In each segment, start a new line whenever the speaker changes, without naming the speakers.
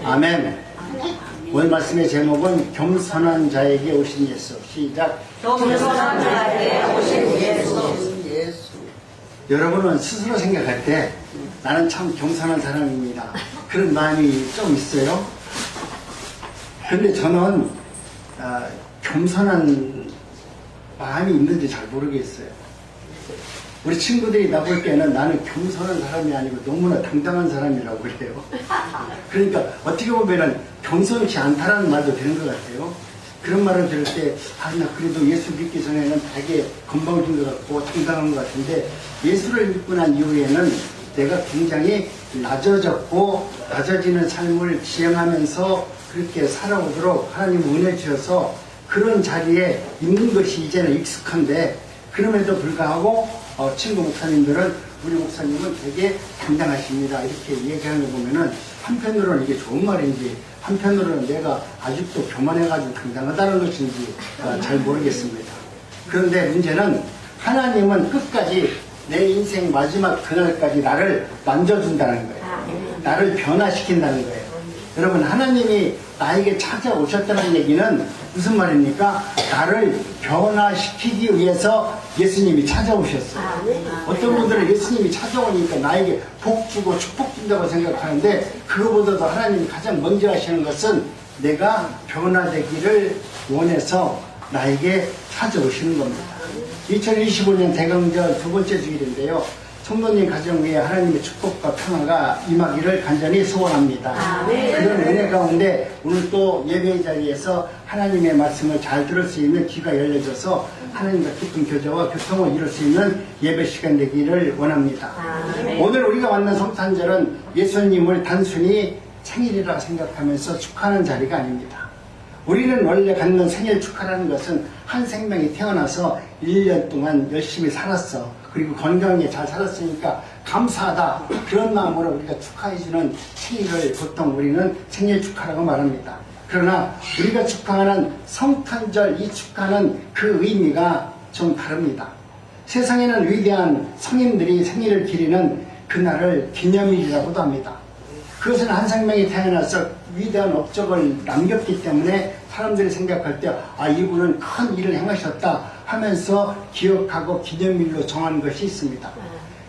아멘. 오늘 말씀의 제목은 겸손한 자에게 오신 예수. 시작.
겸손한 자에게 오신 예수.
여러분은 스스로 생각할 때 나는 참 겸손한 사람입니다. 그런 마음이 좀 있어요. 그런데 저는 겸손한 마음이 있는지 잘 모르겠어요. 우리 친구들이 나 볼 때는 나는 겸손한 사람이 아니고 너무나 당당한 사람이라고 그래요. 그러니까 어떻게 보면은 겸손치 않다라는 말도 되는 것 같아요. 그런 말을 들을 때, 나 그래도 예수 믿기 전에는 되게 건방진 것 같고 당당한 것 같은데 예수를 믿고 난 이후에는 내가 굉장히 낮아지는 삶을 지향하면서 그렇게 살아오도록 하나님 은혜 주셔서 그런 자리에 있는 것이 이제는 익숙한데, 그럼에도 불구하고 친구 목사님들은 우리 목사님은 되게 당당하십니다 이렇게 얘기하는 거 보면은 한편으로는 이게 좋은 말인지 한편으로는 내가 아직도 교만해가지고 당당하다는 것인지 잘 모르겠습니다. 그런데 문제는 하나님은 끝까지 내 인생 마지막 그날까지 나를 만져준다는 거예요. 나를 변화시킨다는 거예요. 여러분, 하나님이 나에게 찾아오셨다는 얘기는 무슨 말입니까? 나를 변화시키기 위해서 예수님이 찾아오셨어요. 어떤 분들은 예수님이 찾아오니까 나에게 복 주고 축복 준다고 생각하는데, 그거보다도 하나님이 가장 먼저 하시는 것은 내가 변화되기를 원해서 나에게 찾아오시는 겁니다. 2025년 대강절 두 번째 주일인데요. 성도님 가정 위에 하나님의 축복과 평화가 임하기를 간절히 소원합니다. 그런 은혜 가운데 오늘 또 예배의 자리에서 하나님의 말씀을 잘 들을 수 있는 귀가 열려져서 하나님과 깊은 교제와 교통을 이룰 수 있는 예배 시간 되기를 원합니다. 오늘 우리가 만난 성탄절은 예수님을 단순히 생일이라 생각하면서 축하하는 자리가 아닙니다. 우리는 원래 갖는 생일 축하라는 것은 한 생명이 태어나서 1년 동안 열심히 살았어. 그리고 건강하게 잘 살았으니까 감사하다. 그런 마음으로 우리가 축하해주는 생일을 보통 우리는 생일 축하라고 말합니다. 그러나 우리가 축하하는 성탄절, 이 축하는 그 의미가 좀 다릅니다. 세상에는 위대한 성인들이 생일을 기리는 그날을 기념일이라고도 합니다. 그것은 한 생명이 태어나서 위대한 업적을 남겼기 때문에 사람들이 생각할 때 이분은 큰 일을 행하셨다 하면서 기억하고 기념일로 정한 것이 있습니다.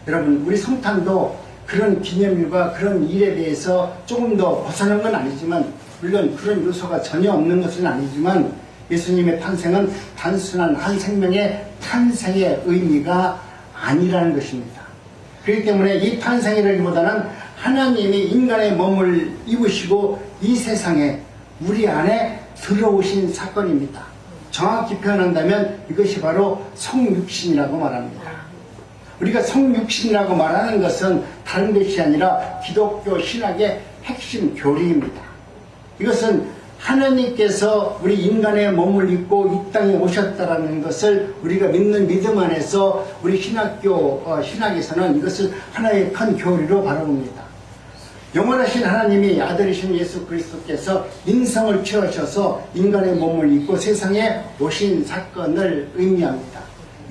여러분, 우리 성탄도 그런 기념일과 그런 일에 대해서 조금 더 벗어난 건 아니지만, 물론 그런 요소가 전혀 없는 것은 아니지만, 예수님의 탄생은 단순한 한 생명의 탄생의 의미가 아니라는 것입니다. 그렇기 때문에 이 탄생이라기보다는 하나님이 인간의 몸을 입으시고 이 세상에 우리 안에 들어오신 사건입니다. 정확히 표현한다면 이것이 바로 성육신이라고 말합니다. 우리가 성육신이라고 말하는 것은 다른 것이 아니라 기독교 신학의 핵심 교리입니다. 이것은 하나님께서 우리 인간의 몸을 입고 이 땅에 오셨다라는 것을 우리가 믿는 믿음 안에서 우리 신학에서는 이것을 하나의 큰 교리로 바라봅니다. 영원하신 하나님이 아들이신 예수 그리스도께서 인성을 취하셔서 인간의 몸을 입고 세상에 오신 사건을 의미합니다.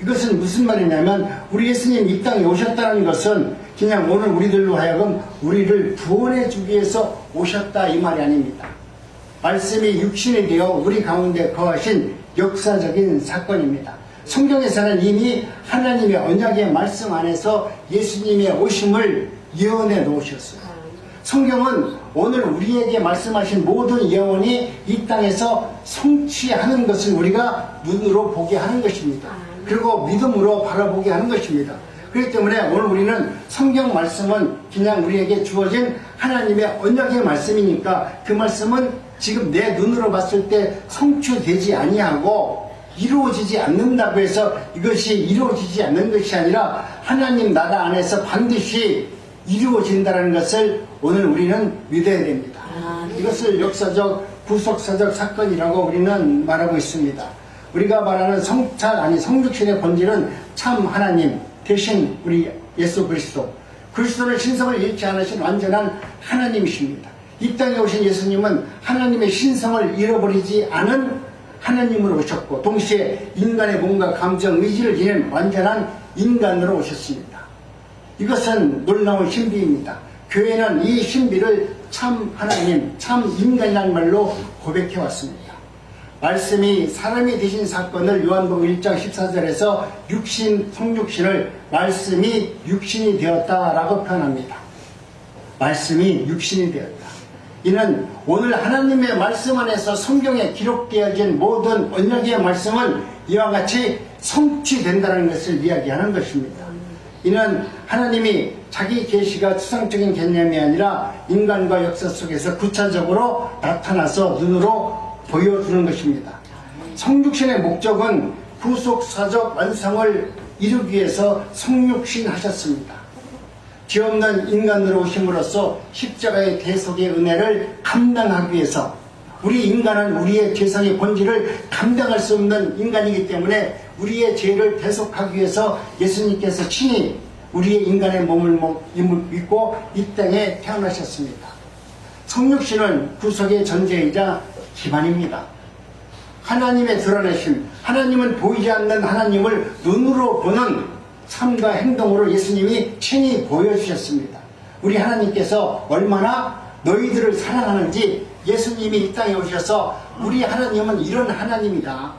이것은 무슨 말이냐면, 우리 예수님 이 땅에 오셨다는 것은 그냥 오늘 우리들로 하여금 우리를 구원해 주기 위해서 오셨다 이 말이 아닙니다. 말씀이 육신이 되어 우리 가운데 거하신 역사적인 사건입니다. 성경에서는 이미 하나님의 언약의 말씀 안에서 예수님의 오심을 예언해 놓으셨어요. 성경은 오늘 우리에게 말씀하신 모든 예언이 이 땅에서 성취하는 것을 우리가 눈으로 보게 하는 것입니다. 그리고 믿음으로 바라보게 하는 것입니다. 그렇기 때문에 오늘 우리는 성경 말씀은 그냥 우리에게 주어진 하나님의 언약의 말씀이니까 그 말씀은 지금 내 눈으로 봤을 때 성취되지 아니하고 이루어지지 않는다고 해서 이것이 이루어지지 않는 것이 아니라 하나님 나라 안에서 반드시 이루어진다는 것을 오늘 우리는 믿어야 됩니다. 이것을 역사적 구속사적 사건이라고 우리는 말하고 있습니다. 우리가 말하는 성육신의 본질은 참 하나님 대신 우리 예수 그리스도를 신성을 잃지 않으신 완전한 하나님이십니다. 이 땅에 오신 예수님은 하나님의 신성을 잃어버리지 않은 하나님으로 오셨고, 동시에 인간의 몸과 감정, 의지를 지닌 완전한 인간으로 오셨습니다. 이것은 놀라운 신비입니다. 교회는 이 신비를 참 하나님, 참 인간이라는 말로 고백해 왔습니다. 말씀이 사람이 되신 사건을 요한복음 1장 14절에서 성육신을 말씀이 육신이 되었다라고 표현합니다. 말씀이 육신이 되었다. 이는 오늘 하나님의 말씀 안에서 성경에 기록되어진 모든 언약의 말씀은 이와 같이 성취된다는 것을 이야기하는 것입니다. 이는 하나님이 자기 계시가 추상적인 개념이 아니라 인간과 역사 속에서 구체적으로 나타나서 눈으로 보여주는 것입니다. 성육신의 목적은 구속사적 완성을 이루기 위해서 성육신 하셨습니다. 죄 없는 인간으로 오심으로써 십자가의 대속의 은혜를 감당하기 위해서, 우리 인간은 우리의 죄상의 본질을 감당할 수 없는 인간이기 때문에 우리의 죄를 대속하기 위해서 예수님께서 친히 우리의 인간의 몸을 입고 이 땅에 태어나셨습니다. 성육신은 구속의 전제이자 기반입니다. 하나님의 드러내심, 하나님은 보이지 않는 하나님을 눈으로 보는 삶과 행동으로 예수님이 친히 보여주셨습니다. 우리 하나님께서 얼마나 너희들을 사랑하는지 예수님이 이 땅에 오셔서 우리 하나님은 이런 하나님이다,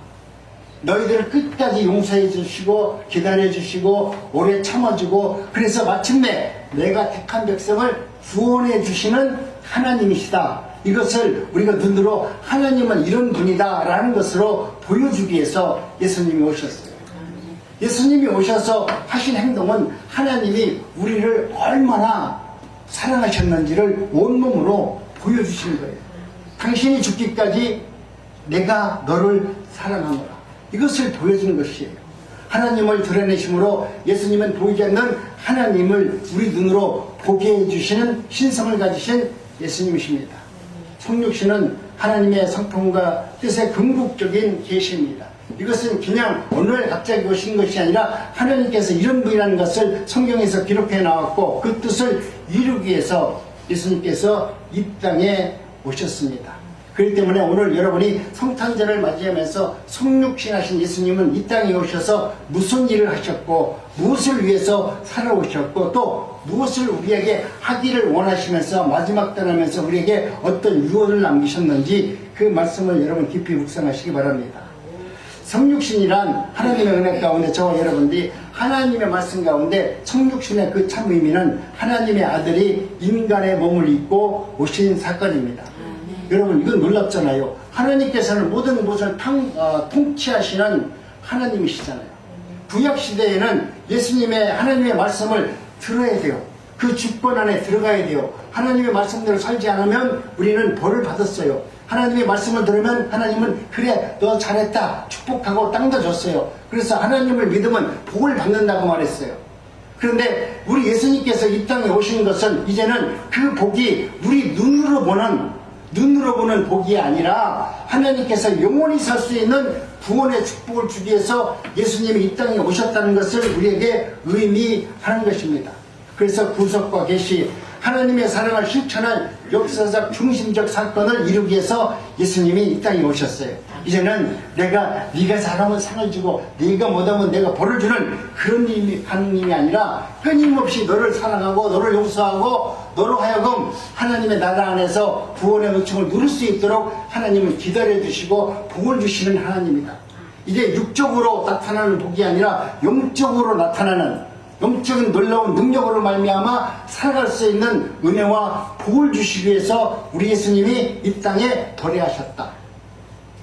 너희들을 끝까지 용서해 주시고 기다려 주시고 오래 참아주고 그래서 마침내 내가 택한 백성을 구원해 주시는 하나님이시다, 이것을 우리가 눈으로 하나님은 이런 분이다 라는 것으로 보여주기 위해서 예수님이 오셨어요. 예수님이 오셔서 하신 행동은 하나님이 우리를 얼마나 사랑하셨는지를 온몸으로 보여주신 거예요. 당신이 죽기까지 내가 너를 사랑하노라, 이것을 보여주는 것이에요. 하나님을 드러내심으로 예수님은 보이지 않는 하나님을 우리 눈으로 보게 해주시는 신성을 가지신 예수님이십니다. 성육신은 하나님의 성품과 뜻의 궁극적인 계시입니다. 이것은 그냥 오늘 갑자기 오신 것이 아니라 하나님께서 이런 분이라는 것을 성경에서 기록해 나왔고 그 뜻을 이루기 위해서 예수님께서 이 땅에 오셨습니다. 그렇기 때문에 오늘 여러분이 성탄절을 맞이하면서 성육신하신 예수님은 이 땅에 오셔서 무슨 일을 하셨고 무엇을 위해서 살아오셨고 또 무엇을 우리에게 하기를 원하시면서 마지막 떠나면서 우리에게 어떤 유언을 남기셨는지 그 말씀을 여러분 깊이 묵상하시기 바랍니다. 성육신이란 하나님의 은혜 가운데 저와 여러분들이 하나님의 말씀 가운데 성육신의 그 참 의미는 하나님의 아들이 인간의 몸을 입고 오신 사건입니다. 여러분 이건 놀랍잖아요. 하나님께서는 모든 것을 통치하시는 하나님이시잖아요. 구약시대에는 예수님의 하나님의 말씀을 들어야 돼요. 그 주권 안에 들어가야 돼요. 하나님의 말씀대로 살지 않으면 우리는 벌을 받았어요. 하나님의 말씀을 들으면 하나님은 그래 너 잘했다 축복하고 땅도 줬어요. 그래서 하나님을 믿으면 복을 받는다고 말했어요. 그런데 우리 예수님께서 이 땅에 오신 것은 이제는 그 복이 우리 눈으로 보는 복이 아니라 하나님께서 영원히 살 수 있는 구원의 축복을 주기 위해서 예수님이 이 땅에 오셨다는 것을 우리에게 의미하는 것입니다. 그래서 구속과 계시, 하나님의 사랑을 실천한 역사적 중심적 사건을 이루기 위해서 예수님이 이 땅에 오셨어요. 이제는 네가 잘하면 상을 주고 네가 못하면 내가 벌을 주는 그런 하나님이 아니라 끊임없이 너를 사랑하고 너를 용서하고 너로 하여금 하나님의 나라 안에서 구원의 은총을 누릴 수 있도록 하나님을 기다려 주시고 복을 주시는 하나님이다. 이제 육적으로 나타나는 복이 아니라 영적으로 나타나는 영적인 놀라운 능력으로 말미암아 살아갈 수 있는 은혜와 복을 주시기 위해서 우리 예수님이 이 땅에 도래하셨다.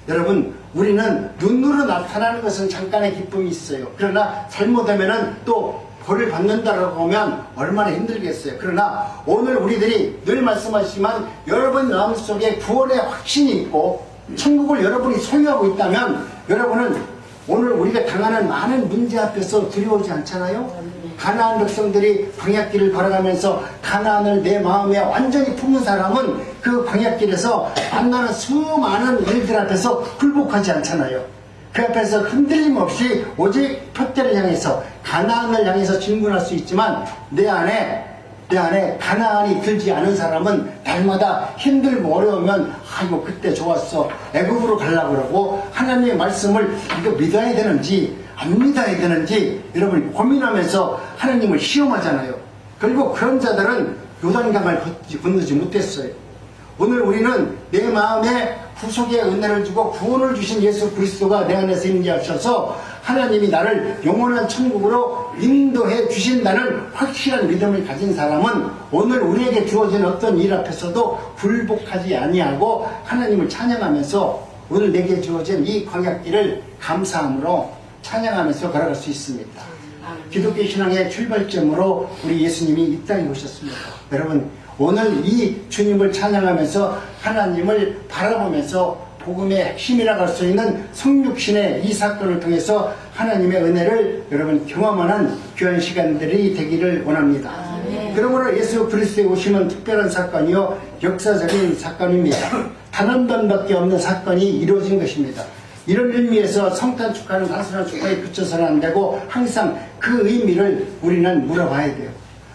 여러분 우리는 눈으로 나타나는 것은 잠깐의 기쁨이 있어요. 그러나 잘못하면 또 벌을 받는다라고 하면 얼마나 힘들겠어요. 그러나 오늘 우리들이 늘 말씀하시지만 여러분 마음속에 구원의 확신이 있고 천국을 여러분이 소유하고 있다면 여러분은 오늘 우리가 당하는 많은 문제 앞에서 두려워하지 않잖아요. 가나안 백성들이 광야길을 걸어가면서 가나안을 내 마음에 완전히 품은 사람은 그 광야길에서 만나는 수많은 일들 앞에서 굴복하지 않잖아요. 그 앞에서 흔들림 없이 오직 표대를 향해서 가나안을 향해서 진군할 수 있지만 내 안에 가나안이 들지 않은 사람은 날마다 힘들고 어려우면 아이고 그때 좋았어 애굽으로 가려고 그러고 하나님의 말씀을 이거 믿어야 되는지 안 믿어야 되는지 여러분 고민하면서 하나님을 시험하잖아요. 그리고 그런 자들은 요단강을 건너지 못했어요. 오늘 우리는 내 마음에 구속의 은혜를 주고 구원을 주신 예수 그리스도가 내 안에서 임재하셔서 하나님이 나를 영원한 천국으로 인도해 주신다는 확실한 믿음을 가진 사람은 오늘 우리에게 주어진 어떤 일 앞에서도 굴복하지 아니하고 하나님을 찬양하면서 오늘 내게 주어진 이 광야길을 감사함으로 찬양하면서 걸어갈 수 있습니다. 기독교 신앙의 출발점으로 우리 예수님이 이 땅에 오셨습니다. 여러분, 오늘 이 주님을 찬양하면서 하나님을 바라보면서 복음의 핵심이라고 할 수 있는 성육신의 이 사건을 통해서 하나님의 은혜를 여러분 경험하는 귀한 시간들이 되기를 원합니다. 그러므로 예수 그리스도의 오심은 특별한 사건이요 역사적인 사건입니다. 단 한 번밖에 없는 사건이 이루어진 것입니다. 이런 의미에서 성탄 축하는 단순한 축하에 그쳐서는 안 되고 항상 그 의미를 우리는 물어봐야 돼요.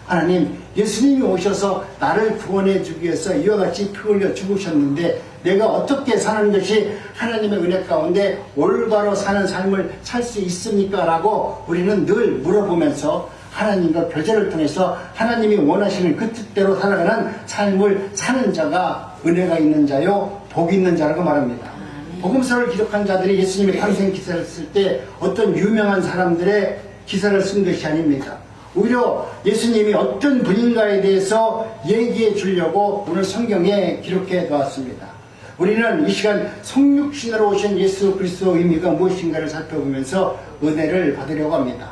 하나님, 예수님이 오셔서 나를 구원해 주기 위해서 이와 같이 피 흘려 죽으셨는데 내가 어떻게 사는 것이 하나님의 은혜 가운데 올바로 사는 삶을 살 수 있습니까? 라고 우리는 늘 물어보면서 하나님과 교제를 통해서 하나님이 원하시는 그 뜻대로 살아가는 삶을 사는 자가 은혜가 있는 자요 복이 있는 자라고 말합니다. 복음서를 기록한 자들이 예수님의 탄생 기사를 쓸 때 어떤 유명한 사람들의 기사를 쓴 것이 아닙니다. 오히려 예수님이 어떤 분인가에 대해서 얘기해 주려고 오늘 성경에 기록해 놓았습니다. 우리는 이 시간 성육신으로 오신 예수 그리스도의 의미가 무엇인가를 살펴보면서 은혜를 받으려고 합니다.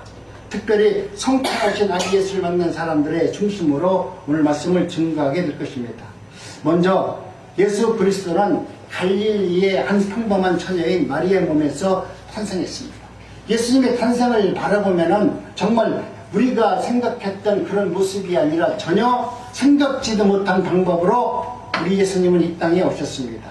특별히 성취하신 아기 예수를 만난 사람들의 중심으로 오늘 말씀을 증거하게 될 것입니다. 먼저 예수 그리스도는 갈릴리의 한 평범한 처녀인 마리아의 몸에서 탄생했습니다. 예수님의 탄생을 바라보면은 정말 우리가 생각했던 그런 모습이 아니라 전혀 생각지도 못한 방법으로 우리 예수님은 이 땅에 오셨습니다.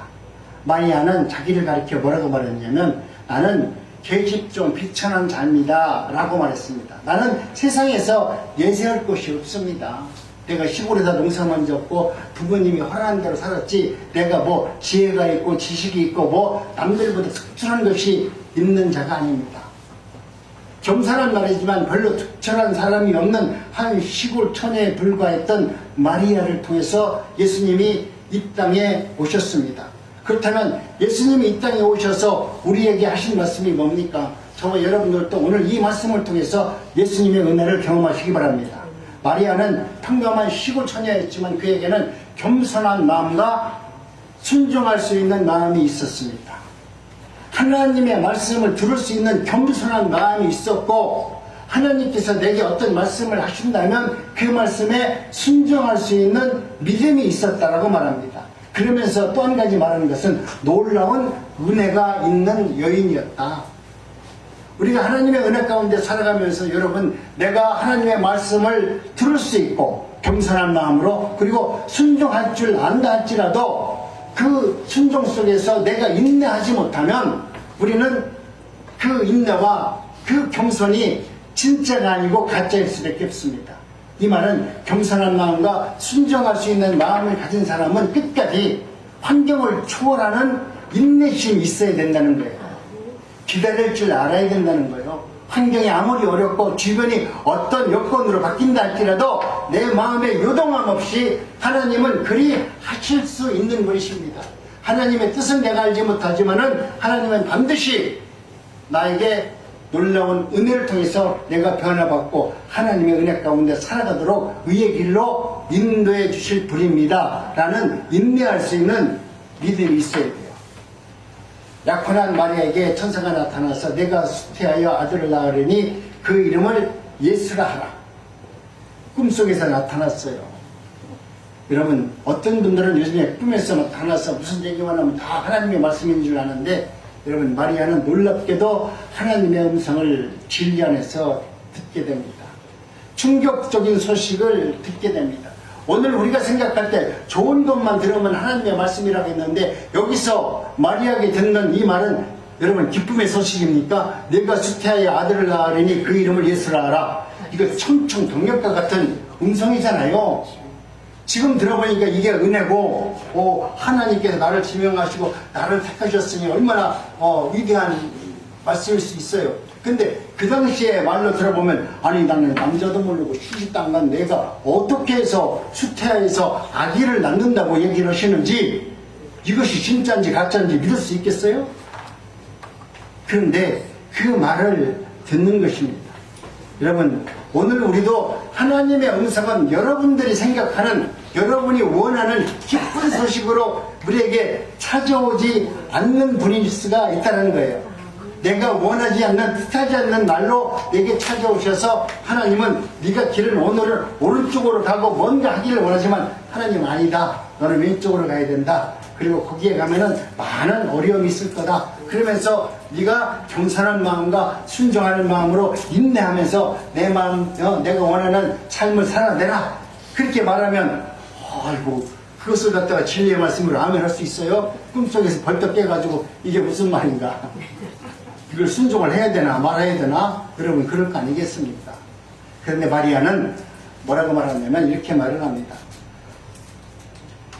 마리아는 자기를 가리켜 뭐라고 말했냐면 나는 계집 좀 비천한 자입니다 라고 말했습니다. 나는 세상에서 내세울 곳이 없습니다. 내가 시골에다 농사만 짓고 부모님이 허락한 대로 살았지 내가 뭐 지혜가 있고 지식이 있고 뭐 남들보다 특출한 것이 있는 자가 아닙니다. 겸손한 말이지만 별로 특별한 사람이 없는 한 시골 처녀에 불과했던 마리아를 통해서 예수님이 이 땅에 오셨습니다. 그렇다면 예수님이 이 땅에 오셔서 우리에게 하신 말씀이 뭡니까? 저와 여러분들도 오늘 이 말씀을 통해서 예수님의 은혜를 경험하시기 바랍니다. 마리아는 평범한 시골 처녀였지만 그에게는 겸손한 마음과 순종할 수 있는 마음이 있었습니다. 하나님의 말씀을 들을 수 있는 겸손한 마음이 있었고 하나님께서 내게 어떤 말씀을 하신다면 그 말씀에 순종할 수 있는 믿음이 있었다라고 말합니다. 그러면서 또 한 가지 말하는 것은 놀라운 은혜가 있는 여인이었다. 우리가 하나님의 은혜 가운데 살아가면서 여러분 내가 하나님의 말씀을 들을 수 있고 겸손한 마음으로 그리고 순종할 줄 안다 할지라도 그 순종 속에서 내가 인내하지 못하면 우리는 그 인내와 그 겸손이 진짜가 아니고 가짜일 수밖에 없습니다. 이 말은 겸손한 마음과 순종할 수 있는 마음을 가진 사람은 끝까지 환경을 초월하는 인내심이 있어야 된다는 거예요. 기다릴 줄 알아야 된다는 거예요. 환경이 아무리 어렵고 주변이 어떤 여건으로 바뀐다 할지라도 내 마음에 요동함 없이 하나님은 그리 하실 수 있는 분이십니다. 하나님의 뜻은 내가 알지 못하지만은 하나님은 반드시 나에게 놀라운 은혜를 통해서 내가 변화받고 하나님의 은혜 가운데 살아가도록 의의 길로 인도해 주실 분입니다 라는 인내할 수 있는 믿음이 있어야 돼요. 약혼한 마리아에게 천사가 나타나서 내가 수태하여 아들을 낳으려니 그 이름을 예수라 하라. 꿈속에서 나타났어요. 여러분 어떤 분들은 요즘에 꿈에서 나타나서 무슨 얘기만 하면 다 하나님의 말씀인 줄 아는데 여러분 마리아는 놀랍게도 하나님의 음성을 진리 안에서 듣게 됩니다. 충격적인 소식을 듣게 됩니다. 오늘 우리가 생각할 때 좋은 것만 들으면 하나님의 말씀이라고 했는데 여기서 마리아에게 듣는 이 말은 여러분 기쁨의 소식입니까? 내가 수태하여 아들을 낳으리니 그 이름을 예수라 하라. 이거 청청동력과 같은 음성이잖아요. 지금 들어보니까 이게 은혜고 하나님께서 나를 지명하시고 나를 택하셨으니 얼마나 위대한 말씀일 수 있어요. 근데 그 당시에 말로 들어보면 아니 나는 남자도 모르고 시집도 안 간 내가 어떻게 해서 수태하에서 아기를 낳는다고 얘기를 하시는지 이것이 진짜인지 가짜인지 믿을 수 있겠어요? 그런데 그 말을 듣는 것입니다. 여러분 오늘 우리도 하나님의 음성은 여러분들이 생각하는 여러분이 원하는 기쁜 소식으로 우리에게 찾아오지 않는 분일 수가 있다는 거예요. 내가 원하지 않는 뜻하지 않는 말로 내게 찾아오셔서 하나님은 네가 길을 오늘은 오른쪽으로 가고 뭔가 하기를 원하지만 하나님 아니다. 너는 왼쪽으로 가야 된다. 그리고 거기에 가면은 많은 어려움이 있을 거다. 그러면서 네가 겸손한 마음과 순종하는 마음으로 인내하면서 내 마음, 내가 원하는 삶을 살아내라. 그렇게 말하면 아이고 그것을 갖다가 진리의 말씀으로 아멘 할 수 있어요? 꿈속에서 벌떡 깨가지고 이게 무슨 말인가? 이걸 순종을 해야 되나 말아야 되나? 여러분 그럴 거 아니겠습니까? 그런데 마리아는 뭐라고 말하냐면 이렇게 말을 합니다.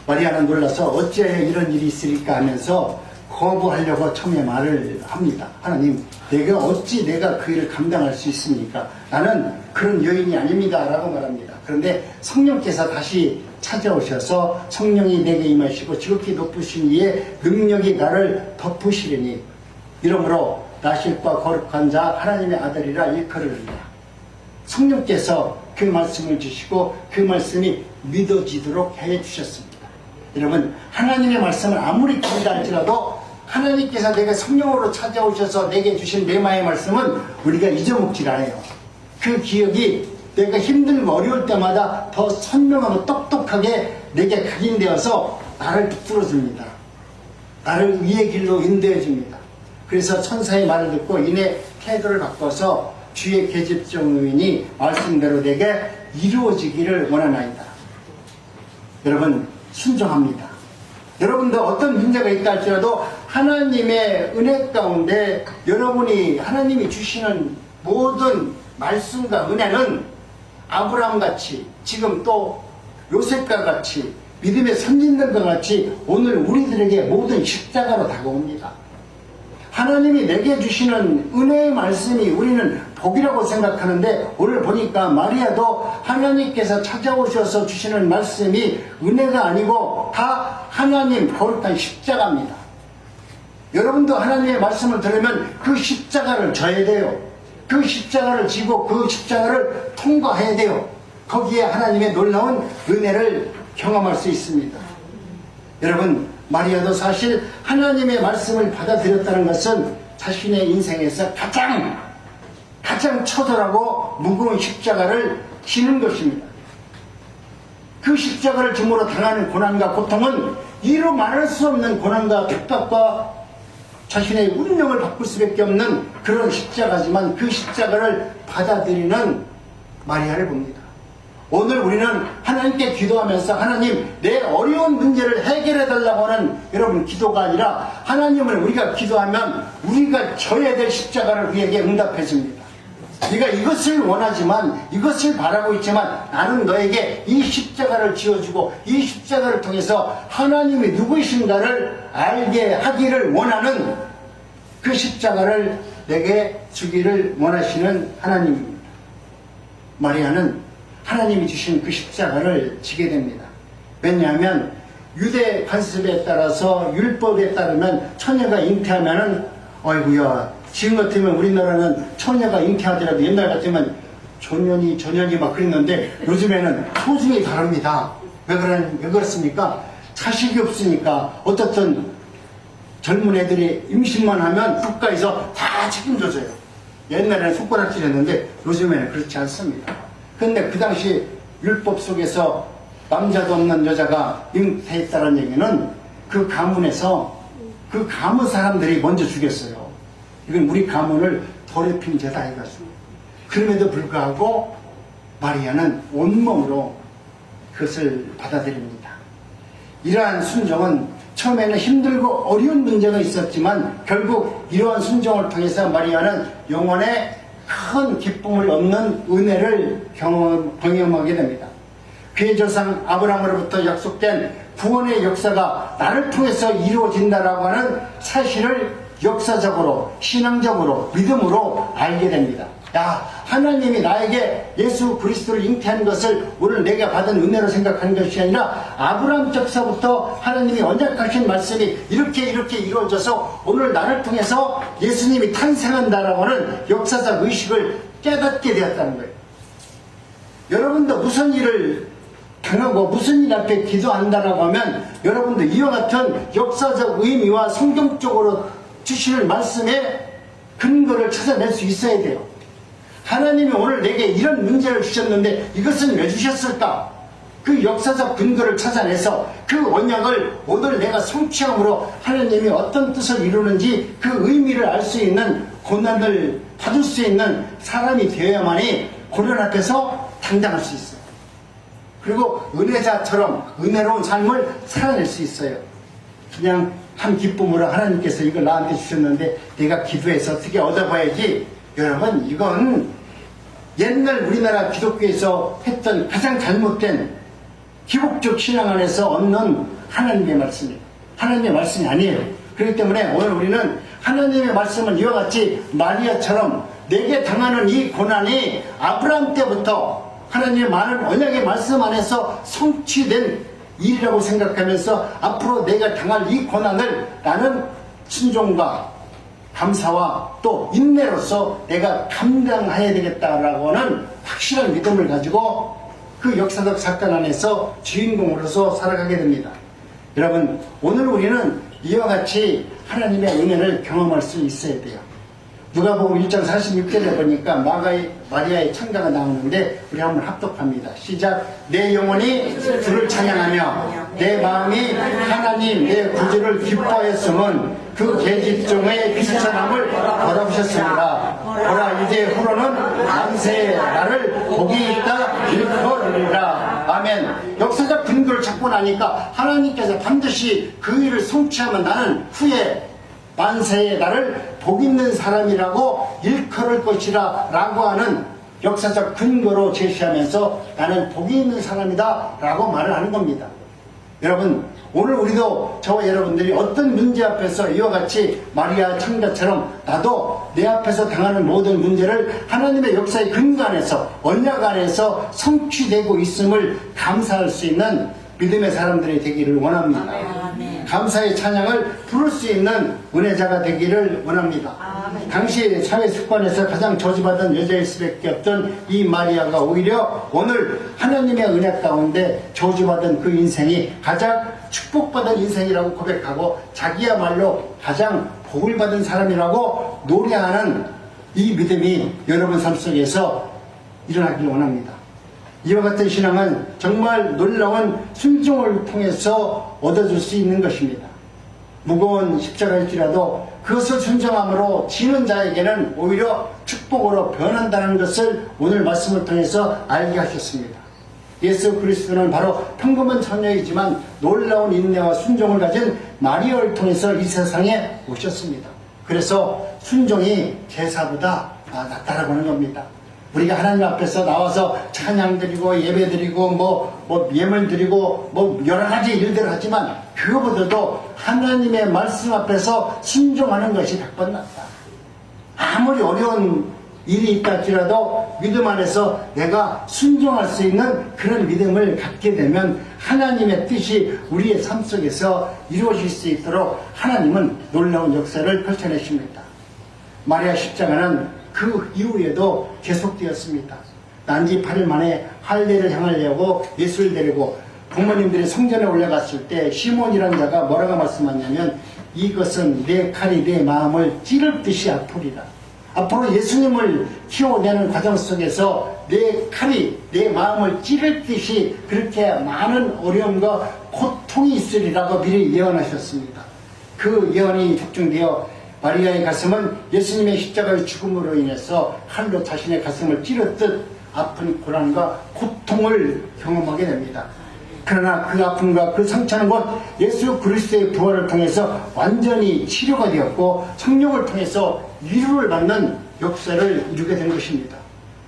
마리아는 놀라서 어찌하여 이런 일이 있으리까 하면서 거부하려고 처음에 말을 합니다. 하나님 내가 어찌 내가 그 일을 감당할 수 있습니까? 나는 그런 여인이 아닙니다 라고 말합니다. 그런데 성령께서 다시 찾아오셔서 성령이 내게 임하시고 지극히 높으신 이의 능력이 나를 덮으시리니 이러므로 나실과 거룩한 자 하나님의 아들이라 일컬으리라. 성령께서 그 말씀을 주시고 그 말씀이 믿어지도록 해주셨습니다. 여러분 하나님의 말씀을 아무리 길다 할지라도 하나님께서 내가 성령으로 찾아오셔서 내게 주신 레마의 말씀은 우리가 잊어먹질 않아요. 그 기억이 내가 힘들고 어려울 때마다 더 선명하고 똑똑하게 내게 각인되어서 나를 붙들어줍니다. 나를 의의 길로 인도해줍니다. 그래서 천사의 말을 듣고 이내 태도를 바꿔서 주의 계집종의인이 말씀대로 내게 이루어지기를 원하나이다. 여러분 순종합니다. 여러분도 어떤 문제가 있다 할지라도 하나님의 은혜 가운데 여러분이 하나님이 주시는 모든 말씀과 은혜는 아브라함같이 지금 또 요셉과 같이 믿음의 선진들과 같이 오늘 우리들에게 모든 십자가로 다가옵니다. 하나님이 내게 주시는 은혜의 말씀이 우리는 복이라고 생각하는데 오늘 보니까 마리아도 하나님께서 찾아오셔서 주시는 말씀이 은혜가 아니고 다 하나님 거룩한 십자가입니다. 여러분도 하나님의 말씀을 들으면 그 십자가를 져야 돼요. 그 십자가를 지고 그 십자가를 통과해야 돼요. 거기에 하나님의 놀라운 은혜를 경험할 수 있습니다. 여러분 마리아도 사실 하나님의 말씀을 받아들였다는 것은 자신의 인생에서 가장 처절하고 무거운 십자가를 지는 것입니다. 그 십자가를 짐으로 당하는 고난과 고통은 이루 말할 수 없는 고난과 핍박과 자신의 운명을 바꿀 수밖에 없는 그런 십자가지만 그 십자가를 받아들이는 마리아를 봅니다. 오늘 우리는 하나님께 기도하면서 하나님 내 어려운 문제를 해결해 달라고 하는 여러분 기도가 아니라 하나님을 우리가 기도하면 우리가 져야 될 십자가를 우리에게 응답해 줍니다. 네가 이것을 원하지만 이것을 바라고 있지만 나는 너에게 이 십자가를 지어주고 이 십자가를 통해서 하나님이 누구이신가를 알게 하기를 원하는 그 십자가를 내게 주기를 원하시는 하나님입니다. 마리아는 하나님이 주신 그 십자가를 지게 됩니다. 왜냐하면 유대 관습에 따라서 율법에 따르면 처녀가 잉태하면은 어이구야 지금 같으면 우리나라는 처녀가 잉태하더라도 옛날 같으면 조년이 막 그랬는데 요즘에는 소중히 다릅니다. 왜 그렇습니까? 자식이 없으니까 어떻든 젊은 애들이 임신만 하면 국가에서 다 책임져줘요. 옛날에는 손가락질 했는데 요즘에는 그렇지 않습니다. 근데 그 당시 율법 속에서 남자도 없는 여자가 잉태했다는 얘기는 그 가문에서 그 가문 사람들이 먼저 죽였어요. 이건 우리 가문을 더럽힌 죄다 해가지고. 그럼에도 불구하고 마리아는 온몸으로 그것을 받아들입니다. 이러한 순종은 처음에는 힘들고 어려운 문제가 있었지만 결국 이러한 순종을 통해서 마리아는 영혼의 큰 기쁨을 얻는 은혜를 경험하게 됩니다. 그의 조상 아브라함으로부터 약속된 구원의 역사가 나를 통해서 이루어진다라고 하는 사실을 역사적으로, 신앙적으로, 믿음으로 알게 됩니다. 야, 하나님이 나에게 예수 그리스도를 잉태한 것을 오늘 내가 받은 은혜로 생각하는 것이 아니라 아브라함 적서부터 하나님이 언약하신 말씀이 이렇게 이루어져서 오늘 나를 통해서 예수님이 탄생한다라고 하는 역사적 의식을 깨닫게 되었다는 거예요. 여러분도 무슨 일을 당하고 무슨 일 앞에 기도한다라고 하면 여러분도 이와 같은 역사적 의미와 성경적으로 주시는 말씀의 근거를 찾아낼 수 있어야 돼요. 하나님이 오늘 내게 이런 문제를 주셨는데 이것은 왜 주셨을까? 그 역사적 근거를 찾아내서 그 언약을 오늘 내가 성취함으로 하나님이 어떤 뜻을 이루는지 그 의미를 알 수 있는 고난을 받을 수 있는 사람이 되어야만이 고난 앞에서 당당할 수 있어요. 그리고 은혜자처럼 은혜로운 삶을 살아낼 수 있어요. 그냥 한 기쁨으로 하나님께서 이걸 나한테 주셨는데 내가 기도해서 어떻게 얻어봐야지. 여러분, 이건 옛날 우리나라 기독교에서 했던 가장 잘못된 기복적 신앙 안에서 얻는 하나님의 말씀이에요. 하나님의 말씀이 아니에요. 그렇기 때문에 오늘 우리는 하나님의 말씀은 이와 같이 마리아처럼 내게 당하는 이 고난이 아브라함 때부터 하나님의 많은 언약의 말씀 안에서 성취된 일이라고 생각하면서 앞으로 내가 당할 이 고난을 나는 순종과 감사와 또 인내로서 내가 감당해야 되겠다라고 하는 확실한 믿음을 가지고 그 역사적 사건 안에서 주인공으로서 살아가게 됩니다. 여러분, 오늘 우리는 이와 같이 하나님의 은혜를 경험할 수 있어야 돼요. 누가복음 1장 46절에 보니까 마리아의 찬가가 나오는데 우리 한번 합독합니다. 시작. 내 영혼이 주를 찬양하며 내 마음이 하나님 내 구주를 기뻐했음은 그 계집 중에 비천함을 받아보셨습니다. 보라 이제 후로는 만세의 나를 복이 있다 일컬으리라. 아멘. 역사적 근거를 찾고 나니까 하나님께서 반드시 그 일을 성취하면 나는 후에 만세의 나를 복 있는 사람이라고 일컬을 것이라 라고 하는 역사적 근거로 제시하면서 나는 복이 있는 사람이다 라고 말을 하는 겁니다. 여러분, 오늘 우리도 저와 여러분들이 어떤 문제 앞에서 이와 같이 마리아 창자처럼 나도 내 앞에서 당하는 모든 문제를 하나님의 역사의 근거 안에서 언약 안에서 성취되고 있음을 감사할 수 있는 믿음의 사람들이 되기를 원합니다. 아멘. 감사의 찬양을 부를 수 있는 은혜자가 되기를 원합니다. 아멘. 당시 사회 습관에서 가장 저주받은 여자일 수밖에 없던 이 마리아가 오히려 오늘 하나님의 은혜 가운데 저주받은 그 인생이 가장 축복받은 인생이라고 고백하고 자기야말로 가장 복을 받은 사람이라고 노래하는 이 믿음이 여러분 삶 속에서 일어나기를 원합니다. 이와 같은 신앙은 정말 놀라운 순종을 통해서 얻어줄 수 있는 것입니다. 무거운 십자가일지라도 그것을 순종함으로 지는 자에게는 오히려 축복으로 변한다는 것을 오늘 말씀을 통해서 알게 하셨습니다. 예수 그리스도는 바로 평범한 처녀이지만 놀라운 인내와 순종을 가진 마리아를 통해서 이 세상에 오셨습니다. 그래서 순종이 제사보다 낫다라고 하는 겁니다. 우리가 하나님 앞에서 나와서 찬양 드리고 예배 드리고 뭐 예물 드리고 뭐 여러 가지 일들을 하지만 그거보다도 하나님의 말씀 앞에서 순종하는 것이 100번 낫다. 아무리 어려운 일이 있다 할지라도 믿음 안에서 내가 순종할 수 있는 그런 믿음을 갖게 되면 하나님의 뜻이 우리의 삶 속에서 이루어질 수 있도록 하나님은 놀라운 역사를 펼쳐내십니다. 마리아 십자가는 그 이후에도 계속되었습니다. 난지 8일 만에 할례를 향하려고 예수를 데리고 부모님들이 성전에 올라갔을 때 시몬이라는 자가 뭐라고 말씀하냐면 이것은 내 칼이 내 마음을 찌를 듯이 아프리라. 앞으로 예수님을 키워내는 과정 속에서 내 칼이 내 마음을 찌를 듯이 그렇게 많은 어려움과 고통이 있으리라고 미리 예언하셨습니다. 그 예언이 적중되어 마리아의 가슴은 예수님의 십자가의 죽음으로 인해서 칼로 자신의 가슴을 찌르듯 아픈 고난과 고통을 경험하게 됩니다. 그러나 그 아픔과 그 상처는 곧 예수 그리스도의 부활을 통해서 완전히 치료가 되었고 성령을 통해서 위로를 받는 역사를 이루게 된 것입니다.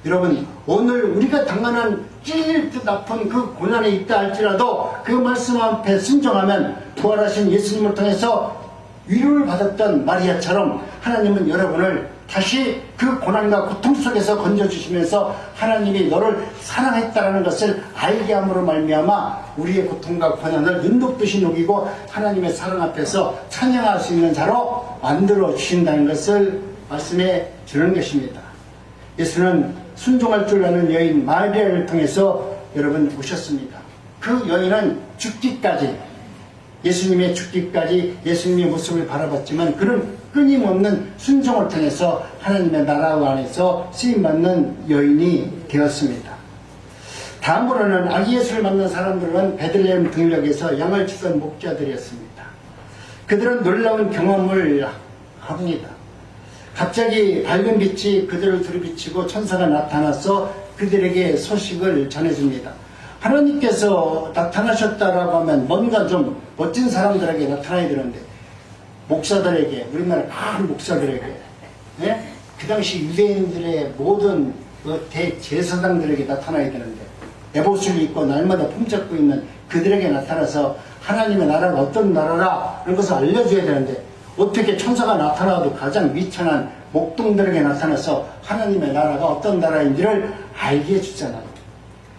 여러분, 오늘 우리가 당하는 찔릴 듯 아픈 그 고난에 있다 할지라도 그 말씀 앞에 순종하면 부활하신 예수님을 통해서 위로를 받았던 마리아처럼 하나님은 여러분을 다시 그 고난과 고통 속에서 건져주시면서 하나님이 너를 사랑했다는 것을 알게 함으로 말미암아 우리의 고통과 고난을 눈높듯이 녹이고 하나님의 사랑 앞에서 찬양할 수 있는 자로 만들어 주신다는 것을 말씀해 주는 것입니다. 예수는 순종할 줄 아는 여인 마리아를 통해서 여러분 오셨습니다. 그 여인은 죽기까지, 예수님의 죽기까지 예수님의 모습을 바라봤지만 그런 끊임없는 순종을 통해서 하나님의 나라 안에서 쓰임받는 여인이 되었습니다. 다음으로는 아기 예수를 만난 사람들은 베들레헴 등역에서 양을 치던 목자들이었습니다. 그들은 놀라운 경험을 합니다. 갑자기 밝은 빛이 그들을 두루비치고 천사가 나타나서 그들에게 소식을 전해줍니다. 하나님께서 나타나셨다라고 하면 뭔가 좀 멋진 사람들에게 나타나야 되는데, 목사들에게, 우리나라 큰 목사들에게, 예? 그 당시 유대인들의 모든 대제사장들에게 나타나야 되는데, 에봇을 입고 날마다 품잡고 있는 그들에게 나타나서 하나님의 나라가 어떤 나라라 이런 것을 알려줘야 되는데, 어떻게 천사가 나타나도 가장 위천한 목동들에게 나타나서 하나님의 나라가 어떤 나라인지를 알게 해주잖아요.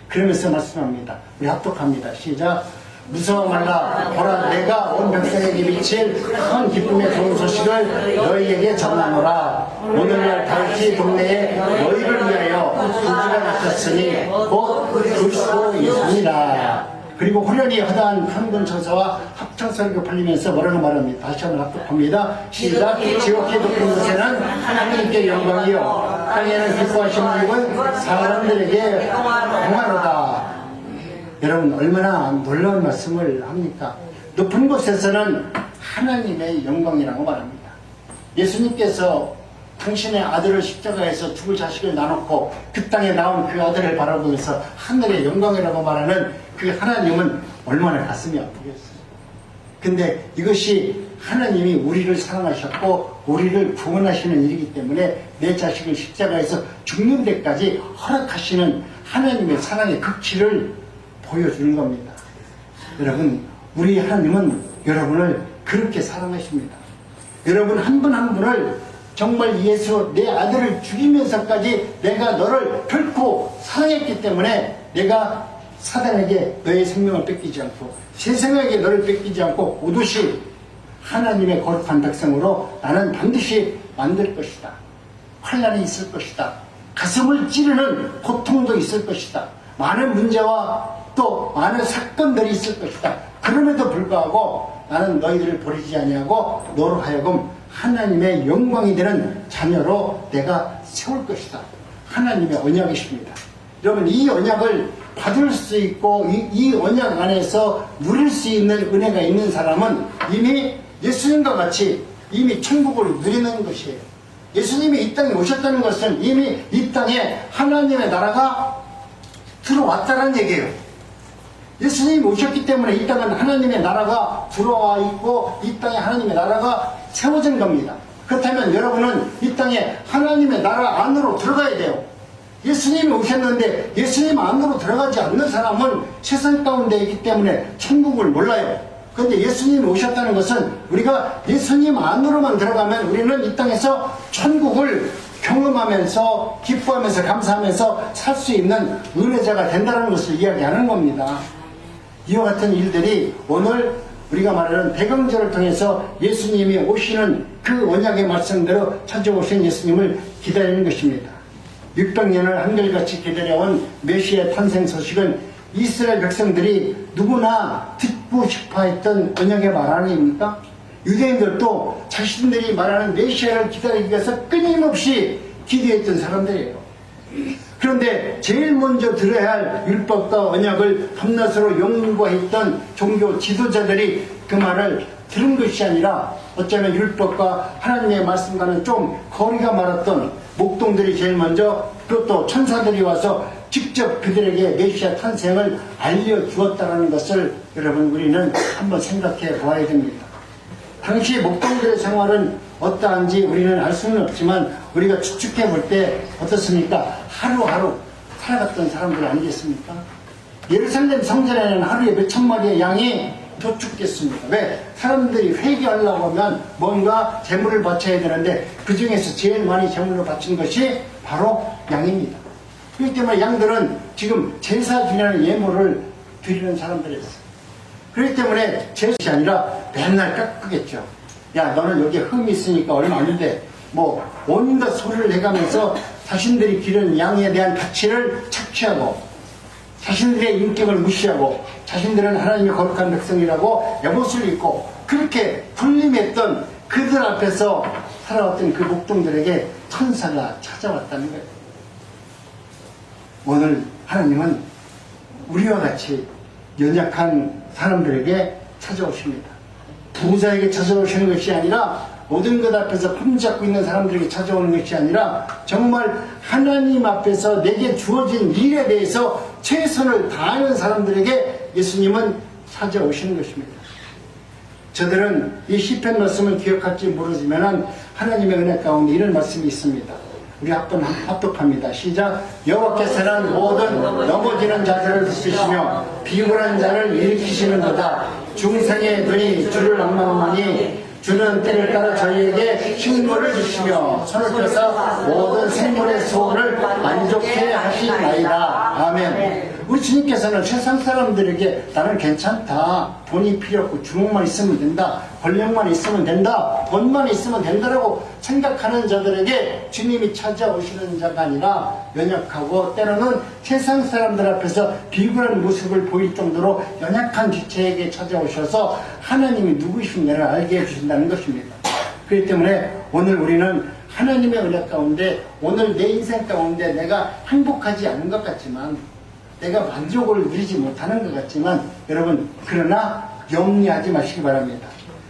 그러면서 말씀합니다. 우리 합독합니다. 시작. 무서워 말라. 보라, 내가 온 백성에게 미칠 큰 기쁨의 좋은 소식을 너희에게 전하노라. 오늘날 다윗 동네에 너희를 위하여 구주가 나셨으니 곧 그리스도 예수니라. 그리고 후련히 허다한 한군 천사와 합창소리가 풀리면서 뭐라고 말합니다. 다시 한번 합독합니다. 시작. 지옥의 높은 곳에는 하나님께 영광이요 땅에는 기뻐하시는 입은 사람들에게 평화로다. 여러분, 얼마나 놀라운 말씀을 합니까? 높은 곳에서는 하나님의 영광이라고 말합니다. 예수님께서 당신의 아들을 십자가에서 죽을 자식을 나눴고 그 땅에 나온 그 아들을 바라보면서 하늘의 영광이라고 말하는 그 하나님은 얼마나 가슴이 아프겠어요. 근데 이것이 하나님이 우리를 사랑하셨고 우리를 구원하시는 일이기 때문에 내 자식을 십자가에서 죽는 데까지 허락하시는 하나님의 사랑의 극치를 보여주는 겁니다. 여러분, 우리 하나님은 여러분을 그렇게 사랑하십니다. 여러분 한 분 한 분을 정말 예수, 내 아들을 죽이면서까지 내가 너를 결코 사랑했기 때문에 내가 사단에게 너의 생명을 뺏기지 않고 세상에게 너를 뺏기지 않고 오롯이 하나님의 거룩한 백성으로 나는 반드시 만들 것이다. 환난이 있을 것이다. 가슴을 찌르는 고통도 있을 것이다. 많은 문제와 또 많은 사건들이 있을 것이다. 그럼에도 불구하고 나는 너희들을 버리지 아니하고 너로 하여금 하나님의 영광이 되는 자녀로 내가 세울 것이다. 하나님의 언약이십니다. 여러분, 이 언약을 받을 수 있고 이 언약 안에서 누릴 수 있는 은혜가 있는 사람은 이미 예수님과 같이 이미 천국을 누리는 것이에요. 예수님이 이 땅에 오셨다는 것은 이미 이 땅에 하나님의 나라가 들어왔다는 얘기예요. 예수님이 오셨기 때문에 이 땅은 하나님의 나라가 들어와 있고 이 땅에 하나님의 나라가 세워진 겁니다. 그렇다면 여러분은 이 땅에 하나님의 나라 안으로 들어가야 돼요. 예수님이 오셨는데 예수님 안으로 들어가지 않는 사람은 세상 가운데 있기 때문에 천국을 몰라요. 그런데 예수님이 오셨다는 것은 우리가 예수님 안으로만 들어가면 우리는 이 땅에서 천국을 경험하면서 기뻐하면서 감사하면서 살 수 있는 은혜자가 된다는 것을 이야기하는 겁니다. 이와 같은 일들이 오늘 우리가 말하는 대강절을 통해서 예수님이 오시는 그 언약의 말씀대로 찾아오신 예수님을 기다리는 것입니다. 600년을 한결같이 기다려온 메시아의 탄생 소식은 이스라엘 백성들이 누구나 듣고 싶어 했던 언약의 말 아닙니까? 유대인들도 자신들이 말하는 메시아를 기다리기 위해서 끊임없이 기도했던 사람들이에요. 그런데 제일 먼저 들어야 할 율법과 언약을 밤낮으로 연구했던 종교 지도자들이 그 말을 들은 것이 아니라 어쩌면 율법과 하나님의 말씀과는 좀 거리가 멀었던 목동들이 제일 먼저, 그것도 천사들이 와서 직접 그들에게 메시아 탄생을 알려주었다는 것을 여러분 우리는 한번 생각해 보아야 됩니다. 당시 목동들의 생활은 어떠한지 우리는 알 수는 없지만 우리가 추측해 볼 때 어떻습니까? 하루하루 살아갔던 사람들 아니겠습니까? 예루살렘 성전에는 하루에 몇천 마리의 양이 더 죽겠습니다. 왜? 사람들이 회개하려고 하면 뭔가 재물을 바쳐야 되는데 그 중에서 제일 많이 재물로 바친 것이 바로 양입니다. 그렇기 때문에 양들은 지금 제사 드리는 예물을 드리는 사람들이었어요. 그렇기 때문에 제사이 아니라 맨날 깎겠죠. 야, 너는 여기에 흠이 있으니까 얼마 안 돼. 뭐 온갖 소리를 해가면서 자신들이 기른 양에 대한 가치를 착취하고 자신들의 인격을 무시하고 자신들은 하나님의 거룩한 백성이라고 여봇을 입고 그렇게 군림했던 그들 앞에서 살아왔던 그 목동들에게 천사가 찾아왔다는 거예요. 오늘 하나님은 우리와 같이 연약한 사람들에게 찾아오십니다. 부자에게 찾아오시는 것이 아니라 모든 것 앞에서 품잡고 있는 사람들에게 찾아오는 것이 아니라 정말 하나님 앞에서 내게 주어진 일에 대해서 최선을 다하는 사람들에게 예수님은 찾아오시는 것입니다. 저들은 이 시편 말씀을 기억할지 모르지만 하나님의 은혜 가운데 이런 말씀이 있습니다. 우리 한번 합독합니다. 시작. 여호와께서는 모든 넘어지는 자들을 붙드시며 비굴한 자를 일으키시는도다. 중생의 눈이 주를 앙망하니 주는 때를 따라 저희에게 식물을 주시며 손을 펴서 모든 생물의 소원을 만족해 하시나이다. 아멘. 우리 주님께서는 세상 사람들에게 나는 괜찮다. 돈이 필요 없고 주먹만 있으면 된다. 권력만 있으면 된다. 돈만 있으면 된다라고 생각하는 자들에게 주님이 찾아오시는 자가 아니라 연약하고 때로는 세상 사람들 앞에서 비굴한 모습을 보일 정도로 연약한 지체에게 찾아오셔서 하나님이 누구이신가를 알게 해주신다는 것입니다. 그렇기 때문에 오늘 우리는 하나님의 은혜 가운데 오늘 내 인생 가운데 내가 행복하지 않은 것 같지만 내가 만족을 누리지 못하는 것 같지만 여러분 그러나 염려하지 마시기 바랍니다.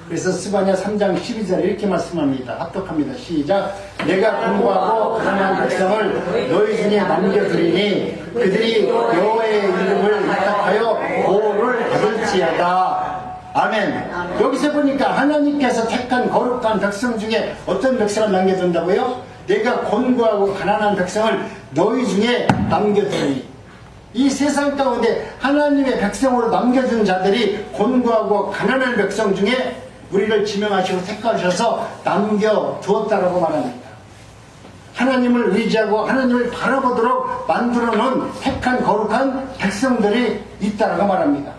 그래서 스바냐 3장 12절에 이렇게 말씀합니다. 합독합니다. 시작. 내가 공부하고 가난한 백성을 너희 중에 남겨두리니 그들이 여호와의 이름을 위탁하여 보호를 받을지어다. 아멘. 여기서 보니까 하나님께서 택한 거룩한 백성 중에 어떤 백성을 남겨둔다고요? 내가 곤고하고 가난한 백성을 너희 중에 남겨두리니 이 세상 가운데 하나님의 백성으로 남겨준 자들이 곤고하고 가난한 백성 중에 우리를 지명하시고 택하셔서 남겨두었다라고 말합니다. 하나님을 의지하고 하나님을 바라보도록 만들어 놓은 택한 거룩한 백성들이 있다라고 말합니다.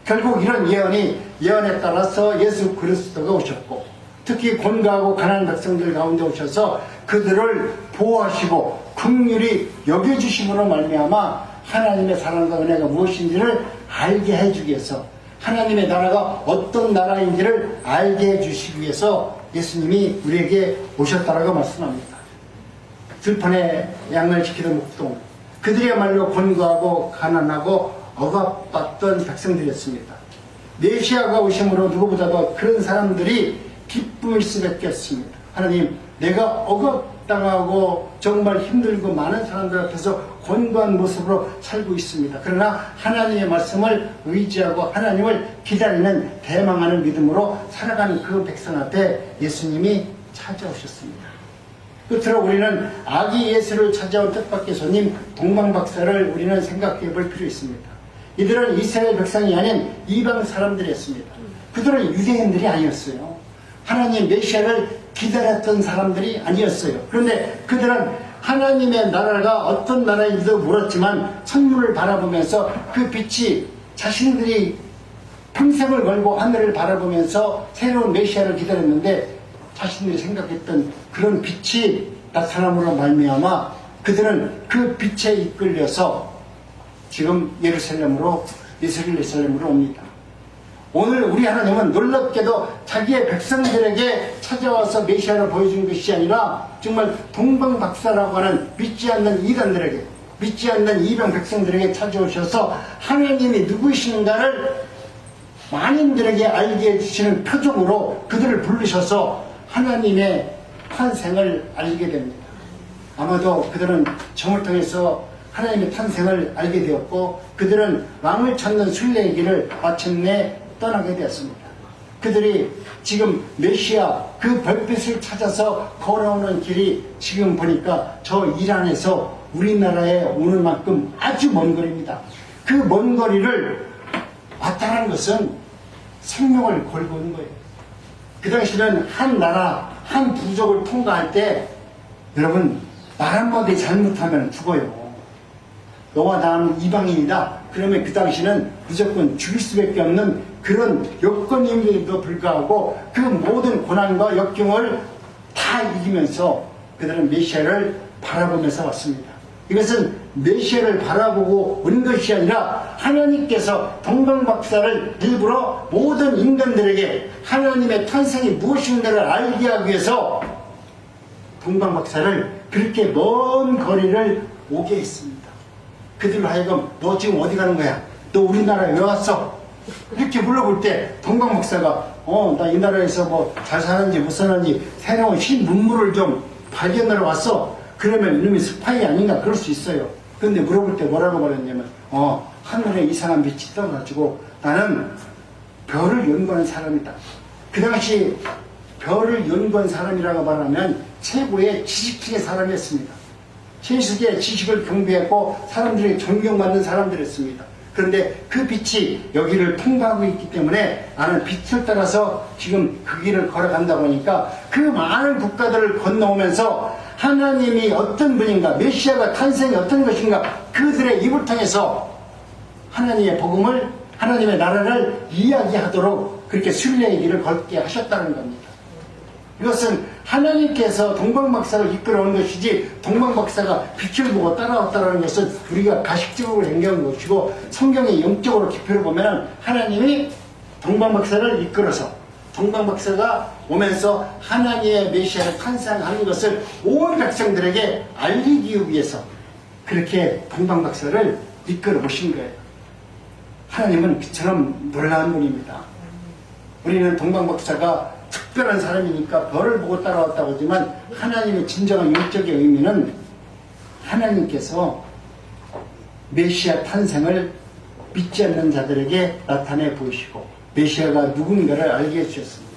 결국 이런 예언에 따라서 예수 그리스도가 오셨고 특히 곤고하고 가난한 백성들 가운데 오셔서 그들을 보호하시고 긍휼히 여겨주심으로 말미암아 하나님의 사랑과 은혜가 무엇인지를 알게 해주기 위해서 하나님의 나라가 어떤 나라인지를 알게 해주시기 위해서 예수님이 우리에게 오셨다라고 말씀합니다. 들판에 양을 지키던 목동 그들이야말로 곤고하고 가난하고 억압받던 백성들이었습니다. 메시아가 오심으로 누구보다도 그런 사람들이 기쁨일 수밖에 없습니다. 하나님 내가 억압당하고 정말 힘들고 많은 사람들 앞에서 곤고한 모습으로 살고 있습니다. 그러나 하나님의 말씀을 의지하고 하나님을 기다리는 대망하는 믿음으로 살아가는 그 백성 앞에 예수님이 찾아오셨습니다. 끝으로 우리는 아기 예수를 찾아온 뜻밖의 손님 동방박사를 우리는 생각해 볼 필요 있습니다. 이들은 이스라엘 백성이 아닌 이방 사람들이었습니다. 그들은 유대인들이 아니었어요. 하나님 메시아를 기다렸던 사람들이 아니었어요. 그런데 그들은 하나님의 나라가 어떤 나라인지도 몰랐지만 천문을 바라보면서 그 빛이 자신들이 평생을 걸고 하늘을 바라보면서 새로운 메시아를 기다렸는데 자신들이 생각했던 그런 빛이 나타남으로 말미암아 그들은 그 빛에 이끌려서 지금 예루살렘으로 옵니다. 오늘 우리 하나님은 놀랍게도 자기의 백성들에게 찾아와서 메시아를 보여준 것이 아니라 정말 동방박사라고 하는 믿지 않는 이단들에게 믿지 않는 이방 백성들에게 찾아오셔서 하나님이 누구이신가를 만인들에게 알게 해주시는 표적으로 그들을 부르셔서 하나님의 탄생을 알게 됩니다. 아마도 그들은 정을 통해서 하나님의 탄생을 알게 되었고 그들은 왕을 찾는 순례의 길을 마침내 떠나게 되었습니다. 그들이 지금 메시아 그 별빛을 찾아서 걸어오는 길이 지금 보니까 저 이란에서 우리나라에 오는 만큼 아주 먼 거리입니다. 그 먼 거리를 왔다는 것은 생명을 걸고 온 거예요. 그 당시는 한 나라, 한 부족을 통과할 때 여러분 말 한마디 잘못하면 죽어요. 너와 나는 이방인이다. 그러면 그 당시는 무조건 죽일 수밖에 없는 그런 여건임에도 불구하고 그 모든 고난과 역경을 다 이기면서 그들은 메시아를 바라보면서 왔습니다. 이것은 메시아를 바라보고 온 것이 아니라 하나님께서 동방박사를 일부러 모든 인간들에게 하나님의 탄생이 무엇인가를 알게 하기 위해서 동방박사를 그렇게 먼 거리를 오게 했습니다. 그들로 하여금 너 지금 어디 가는 거야? 너 우리나라에 왜 왔어? 이렇게 물어볼 때 동방박사가 나 이 나라에서 뭐 잘 사는지 못 사는지 새로운 신문물을 좀 발견하러 왔어. 그러면 이놈이 스파이 아닌가 그럴 수 있어요. 근데 물어볼 때 뭐라고 말했냐면 하늘에 이상한 빛이 떠가지고 나는 별을 연구하는 사람이다. 그 당시 별을 연구한 사람이라고 말하면 최고의 지식층의 사람이었습니다. 신세계의 지식을 경배했고 사람들이 존경받는 사람들이었습니다. 그런데 그 빛이 여기를 통과하고 있기 때문에 나는 빛을 따라서 지금 그 길을 걸어간다고 하니까 그 많은 국가들을 건너오면서 하나님이 어떤 분인가, 메시아가 탄생이 어떤 것인가, 그들의 입을 통해서 하나님의 복음을, 하나님의 나라를 이야기하도록 그렇게 순례의 길을 걷게 하셨다는 겁니다. 이것은 하나님께서 동방박사를 이끌어온 것이지 동방박사가 빛을 보고 따라왔다는 것은 우리가 가식적으로 행동한 것이고, 성경의 영적으로 깊이를 보면 하나님이 동방박사를 이끌어서 동방박사가 오면서 하나님의 메시아를 탄생하는 것을 온 백성들에게 알리기 위해서 그렇게 동방박사를 이끌어 오신 거예요. 하나님은 빛처럼 놀라운 분입니다. 우리는 동방박사가 특별한 사람이니까 별을 보고 따라왔다고 하지만 하나님의 진정한 영적인 의미는 하나님께서 메시아 탄생을 믿지 않는 자들에게 나타내 보이시고 메시아가 누군가를 알게 해주셨습니다.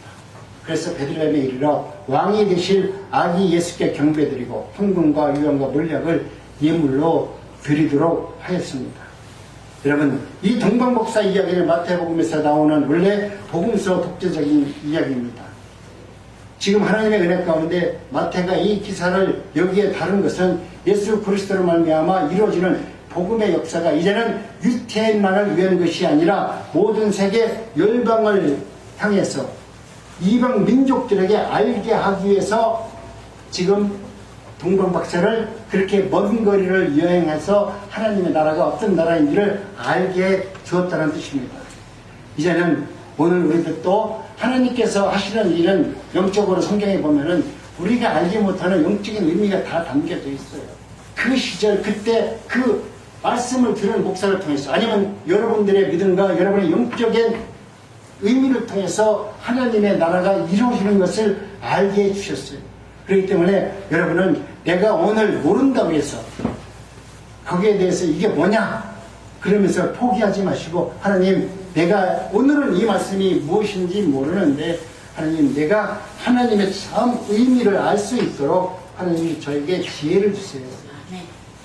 그래서 베들레헴에 이르러 왕이 되실 아기 예수께 경배드리고 헌금과 유언과 물약을 예물로 드리도록 하였습니다. 여러분, 이 동방박사 이야기는 마태복음에서 나오는 원래 복음서 독자적인 이야기입니다. 지금 하나님의 은혜 가운데 마태가 이 기사를 여기에 다룬 것은 예수 그리스도로 말미암아 이루어지는 복음의 역사가 이제는 유태인만을 위한 것이 아니라 모든 세계 열방을 향해서 이방 민족들에게 알게 하기 위해서 지금 동방박사를 그렇게 먼 거리를 여행해서 하나님의 나라가 어떤 나라인지를 알게 주었다는 뜻입니다. 이제는 오늘 우리들 또 하나님께서 하시는 일은 영적으로 성경에 보면은 우리가 알지 못하는 영적인 의미가 다 담겨져 있어요. 그 시절 그때 그 말씀을 들은 목사를 통해서 아니면 여러분들의 믿음과 여러분의 영적인 의미를 통해서 하나님의 나라가 이루어지는 것을 알게 해주셨어요. 그렇기 때문에 여러분은 내가 오늘 모른다고 해서 거기에 대해서 이게 뭐냐 그러면서 포기하지 마시고 하나님 내가 오늘은 이 말씀이 무엇인지 모르는데 하나님 내가 하나님의 참 의미를 알 수 있도록 하나님이 저에게 지혜를 주세요.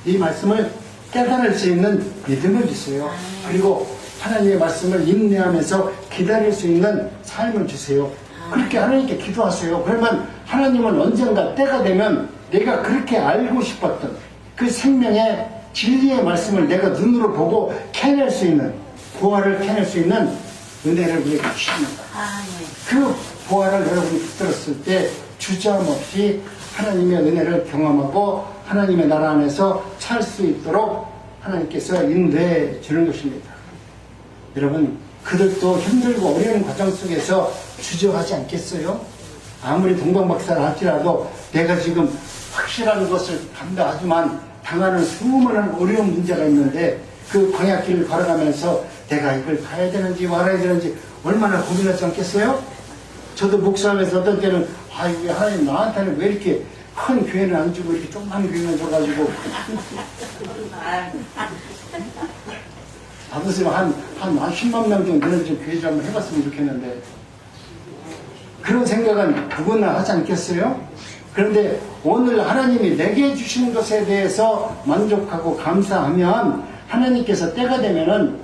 이 말씀을 깨달을 수 있는 믿음을 주세요. 그리고 하나님의 말씀을 인내하면서 기다릴 수 있는 삶을 주세요. 그렇게 하나님께 기도하세요. 그러면 하나님은 언젠가 때가 되면 내가 그렇게 알고 싶었던 그 생명의 진리의 말씀을 내가 눈으로 보고 캐낼 수 있는 보화를 캐낼 수 있는 은혜를 우리에게 주십니다. 그 보화를 여러분이 붙들었을 때 주저함없이 하나님의 은혜를 경험하고 하나님의 나라 안에서 살 수 있도록 하나님께서 인도해 주는 것입니다. 여러분 그들도 힘들고 어려운 과정 속에서 주저하지 않겠어요? 아무리 동방박사를 할지라도 내가 지금 확실한 것을 간다하지만 당하는 수많은 어려운 문제가 있는데 그 광야길을 걸어가면서 내가 이걸 가야 되는지 말아야 되는지 얼마나 고민하지 않겠어요? 저도 목사하면서 어떤 때는 이게 하나님 나한테는 왜 이렇게 큰 교회는 안 주고 이렇게 조그만 교회는 줘가지고 받으시면 한 10만 명 정도 되는 교회 좀 한번 해봤으면 좋겠는데 그런 생각은 누구나 하지 않겠어요? 그런데 오늘 하나님이 내게 주시는 것에 대해서 만족하고 감사하면 하나님께서 때가 되면은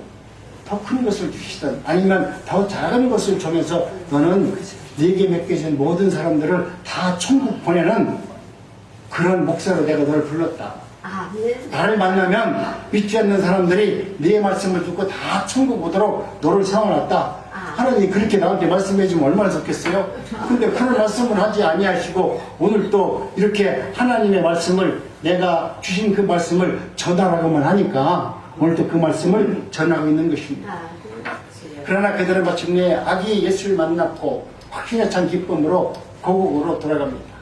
더 큰 것을 주시든 아니면 더 작은 것을 주면서 너는 네게 맡겨진 모든 사람들을 다 천국 보내는 그런 목사로 내가 너를 불렀다. 나를 만나면 믿지 않는 사람들이 네 말씀을 듣고 다 천국 오도록 너를 세워놨다. 하나님이 그렇게 나한테 말씀해 주면 얼마나 좋겠어요? 근데 그런 말씀을 하지 아니하시고 오늘 또 이렇게 하나님의 말씀을 내가 주신 그 말씀을 전하라고만 하니까 오늘 또 그 말씀을 전하고 있는 것입니다. 그러나 그들은 마침내 아기 예수를 만났고 확신에 찬 기쁨으로 고국으로 돌아갑니다.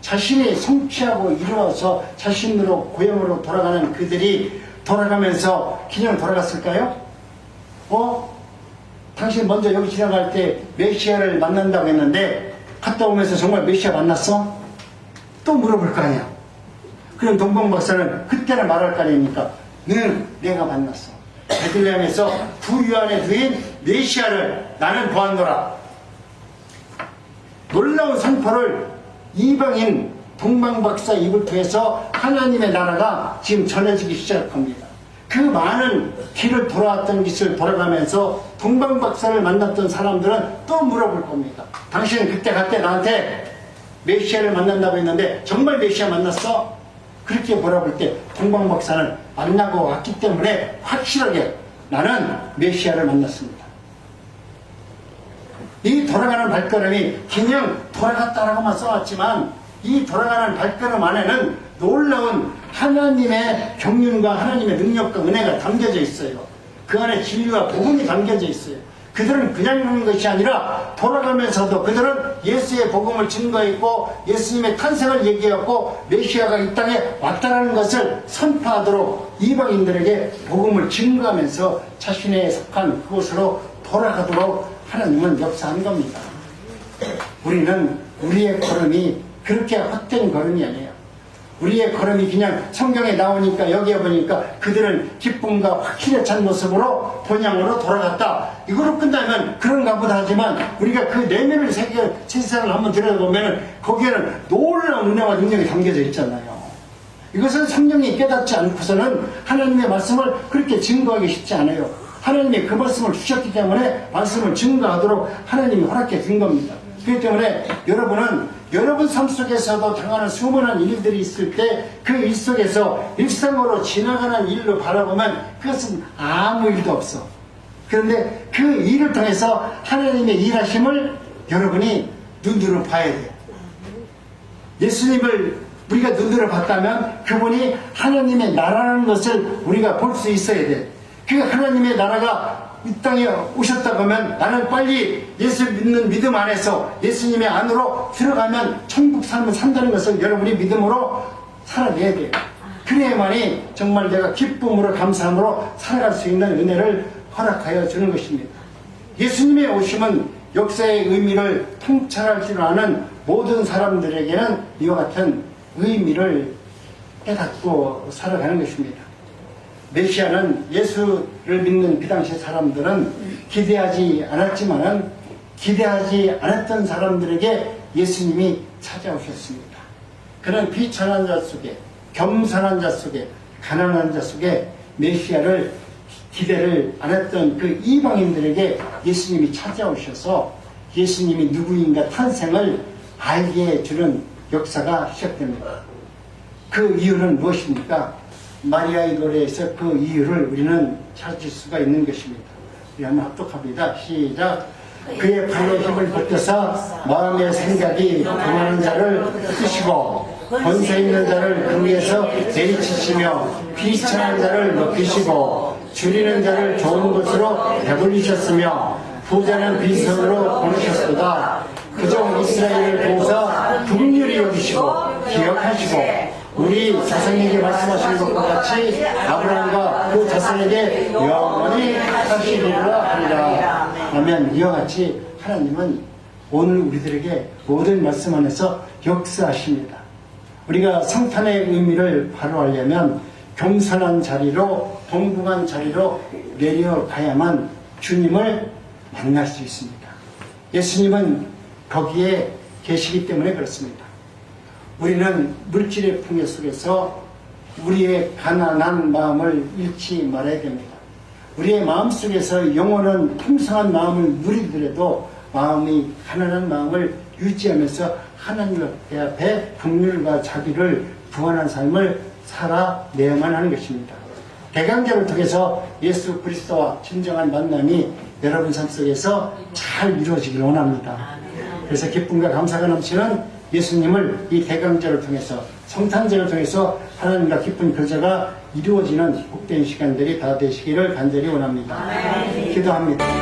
자신이 성취하고 이루어서 자신으로 고향으로 돌아가는 그들이 돌아가면서 그냥 돌아갔을까요? 당신 먼저 여기 지나갈 때 메시아를 만난다고 했는데 갔다 오면서 정말 메시아 만났어? 또 물어볼 거 아니야. 그럼 동방박사는 그때는 말할 거 아닙니까? 늘 내가 만났어. 베들레헴에서 두 유한의 두인 메시아를 나는 보았노라. 놀라운 선포를 이방인 동방박사 입을 통해서 하나님의 나라가 지금 전해지기 시작합니다. 그 많은 길을 돌아왔던 길을 돌아가면서 동방박사를 만났던 사람들은 또 물어볼 겁니다. 당신은 그때 갈 때 나한테 메시아를 만난다고 했는데 정말 메시아 만났어? 그렇게 물어볼 때 동방박사는 만나고 왔기 때문에 확실하게 나는 메시아를 만났습니다. 이 돌아가는 발걸음이 그냥 돌아갔다라고만 써왔지만 이 돌아가는 발걸음 안에는 놀라운 하나님의 경륜과 하나님의 능력과 은혜가 담겨져 있어요. 그 안에 진리와 복음이 담겨져 있어요. 그들은 그냥 가는 것이 아니라 돌아가면서도 그들은 예수의 복음을 증거했고 예수님의 탄생을 얘기했고 메시아가 이 땅에 왔다는 것을 선포하도록 이방인들에게 복음을 증거하면서 자신의 속한 그곳으로 돌아가도록 하나님은 역사한 겁니다. 우리는 우리의 걸음이 그렇게 헛된 걸음이 아니에요. 우리의 걸음이 그냥 성경에 나오니까 여기에 보니까 그들은 기쁨과 확신에 찬 모습으로 본향으로 돌아갔다. 이거로 끝나면 그런가 보다 하지만 우리가 그 내면을 세계를 한번 들여다보면 거기에는 놀라운 은혜와 능력이 담겨져 있잖아요. 이것은 성령이 깨닫지 않고서는 하나님의 말씀을 그렇게 증거하기 쉽지 않아요. 하나님이 그 말씀을 주셨기 때문에 말씀을 증거하도록 하나님이 허락해 준 겁니다. 그렇기 때문에 여러분은 여러분 삶 속에서도 당하는 수많은 일들이 있을 때 그 일 속에서 일상으로 지나가는 일로 바라보면 그것은 아무 일도 없어. 그런데 그 일을 통해서 하나님의 일하심을 여러분이 눈으로 봐야 돼요. 예수님을 우리가 눈으로 봤다면 그분이 하나님의 나라라는 것을 우리가 볼 수 있어야 돼. 그 하나님의 나라가 이 땅에 오셨다고 하면 나는 빨리 예수 믿는 믿음 안에서 예수님의 안으로 들어가면 천국 삶을 산다는 것을 여러분이 믿음으로 살아내야 돼요. 그래야만이 정말 내가 기쁨으로 감사함으로 살아갈 수 있는 은혜를 허락하여 주는 것입니다. 예수님의 오심은 역사의 의미를 통찰할 줄 아는 모든 사람들에게는 이와 같은 의미를 깨닫고 살아가는 것입니다. 메시아는 예수를 믿는 그 당시 사람들은 기대하지 않았지만은 기대하지 않았던 사람들에게 예수님이 찾아오셨습니다. 그런 비천한 자 속에 겸손한 자 속에 가난한 자 속에 메시아를 기대를 안 했던 그 이방인들에게 예수님이 찾아오셔서 예수님이 누구인가 탄생을 알게 해주는 역사가 시작됩니다. 그 이유는 무엇입니까? 마리아의 노래에서 그 이유를 우리는 찾을 수가 있는 것입니다. 우리 한번 합독합니다. 시작. 그의 발로 힘을 벗겨서 마음의 생각이 교만한 자를 끄시고 권세 있는 자를 그 위에서 내리치시며 비천한 자를 높이시고 줄이는 자를 좋은 것으로 배불리셨으며 부자는 빈손으로 보내셨도다. 그종 이스라엘을 보사 긍휼히 여기시고 기억하시고 우리 자손에게 말씀하신 것과 같이 아브라함과 그 자손에게 영원히 하시리라 하리라. 아멘. 이와 같이 하나님은 오늘 우리들에게 모든 말씀 안에서 역사하십니다. 우리가 성탄의 의미를 바로하려면 겸손한 자리로 동등한 자리로 내려가야만 주님을 만날 수 있습니다. 예수님은 거기에 계시기 때문에 그렇습니다. 우리는 물질의 풍요 속에서 우리의 가난한 마음을 잃지 말아야 됩니다. 우리의 마음속에서 영원한 풍성한 마음을 누리더라도 마음이 가난한 마음을 유지하면서 하나님 앞에 긍휼과 자비를 구하는 삶을 살아내야만 하는 것입니다. 대강제를 통해서 예수 그리스도와 진정한 만남이 여러분 삶 속에서 잘 이루어지길 원합니다. 그래서 기쁨과 감사가 넘치는 예수님을 이 대강제를 통해서 성탄제를 통해서 하나님과 깊은 교제가 이루어지는 복된 시간들이 다 되시기를 간절히 원합니다. 기도합니다.